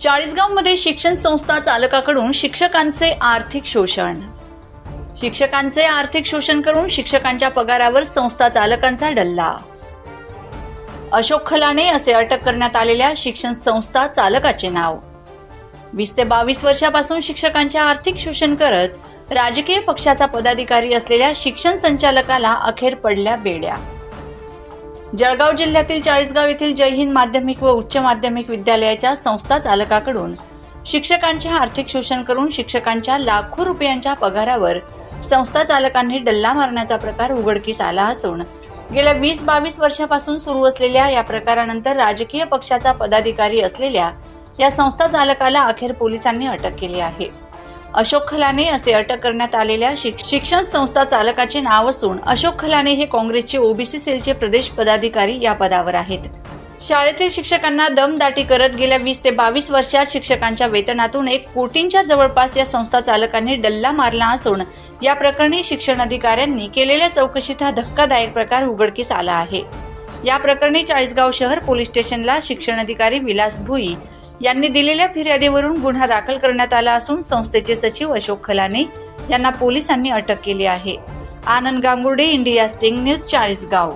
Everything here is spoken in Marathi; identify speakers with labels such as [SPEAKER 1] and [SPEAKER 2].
[SPEAKER 1] चाळीसगावमध्ये शिक्षण संस्था चालकाकडून शिक्षकांचे आर्थिक शोषण. शिक्षकांचे आर्थिक शोषण करून शिक्षकांच्या पगारावर संस्था चालकांचा डल्ला. अशोक खलाने असे अटक करण्यात आलेल्या शिक्षण संस्था चालकाचे नाव. 20 ते 22 वर्षापासून शिक्षकांचे आर्थिक शोषण करत राजकीय पक्षाचा पदाधिकारी असलेल्या शिक्षण संचालकाला अखेर पडल्या बेड्या. जळगाव जिल्ह्यातील चाळीसगाव येथील जय हिंद माध्यमिक व उच्च माध्यमिक विद्यालयाच्या संस्था चालकाकडून शिक्षकांचे आर्थिक शोषण करून शिक्षकांच्या लाखो रुपयांच्या पगारावर संस्था चालकांनी डल्ला मारण्याचा प्रकार उघडकीस आला असून गेल्या 20-22 वर्षापासून सुरू असलेल्या या प्रकारानंतर राजकीय पक्षाचा पदाधिकारी असलेल्या या संस्था चालकाला अखेर पोलिसांनी अटक केली आहे. अशोक खलाने असे अटक करण्यात आलेल्या शिक्षण संस्था चालकाचे नाव असून अशोक खलाने हे काँग्रेसचे ओबीसी सेलचे प्रदेश पदाधिकारी या पदावर आहेत. शाळेतील शिक्षकांना दमदाटी करत गेल्या 20 ते 22 वर्षात शिक्षकांच्या वेतनातून 1 कोटींच्या जवळपास या संस्था चालकांनी डल्ला मारला असून या प्रकरणी शिक्षण अधिकाऱ्यांनी केलेल्या चौकशीत हा धक्कादायक प्रकार उघडकीस आला आहे. या प्रकरणी चाळीसगाव शहर पोलीस स्टेशनला शिक्षण अधिकारी विलास भुई यांनी दिलेल्या फिर्यादीवरून गुन्हा दाखल करण्यात आला असून संस्थेचे सचिव अशोक खलाने यांना पोलिसांनी अटक केली आहे. Anand Gangurde, India sting news, Chalisgaon.